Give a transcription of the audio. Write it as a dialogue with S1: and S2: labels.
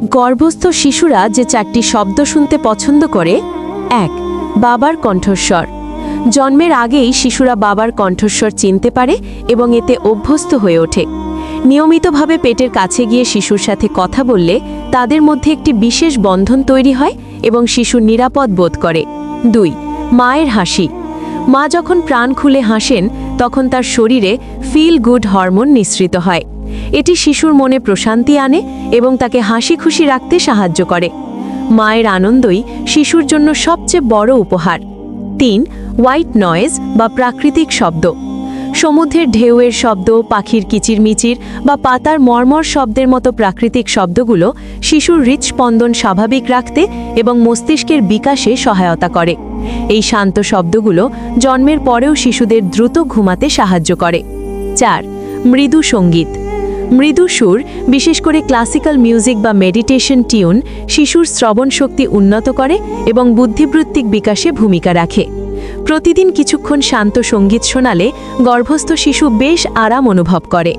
S1: গর্ভস্থ শিশুরা যে 4টি শব্দ শুনতে পছন্দ করে: 1. বাবার কণ্ঠস্বর। জন্মের আগেই শিশুরা বাবার কণ্ঠস্বর চিনতে পারে এবং এতে অভ্যস্ত হয়ে ওঠে। নিয়মিতভাবে পেটের কাছে গিয়ে শিশুর সাথে কথা বললে তাদের মধ্যে একটি বিশেষ বন্ধন তৈরি হয় এবং শিশু নিরাপদ বোধ করে। 2. মায়ের হাসি। মা যখন প্রাণ খুলে হাসেন তখন তার শরীরে ফিল গুড হরমোন নিঃসৃত হয়। এটি শিশুর মনে প্রশান্তি আনে এবং তাকে হাসি খুশি রাখতে সাহায্য করে। মায়ের আনন্দই শিশুর জন্য সবচেয়ে বড় উপহার। 3. হোয়াইট নয়েজ বা প্রাকৃতিক শব্দ। সমুদ্রের ঢেউয়ের শব্দ, পাখির কিচিরমিচির বা পাতার মর্মর শব্দের মতো প্রাকৃতিক শব্দগুলো শিশুর হৃৎস্পন্দন স্বাভাবিক রাখতে এবং মস্তিষ্কের বিকাশে সহায়তা করে। এই শান্ত শব্দগুলো জন্মের পরেও শিশুদের দ্রুত ঘুমাতে সাহায্য করে। 4. মৃদু সঙ্গীত। মৃদু সুর, বিশেষ করে ক্লাসিক্যাল মিউজিক বা মেডিটেশন টিউন, শিশুর শ্রবণ শক্তি উন্নত করে এবং বুদ্ধিবৃত্তিক বিকাশে ভূমিকা রাখে। প্রতিদিন কিছুক্ষণ শান্ত সঙ্গীত শোনালে গর্ভস্থ শিশু বেশ আরাম অনুভব করে।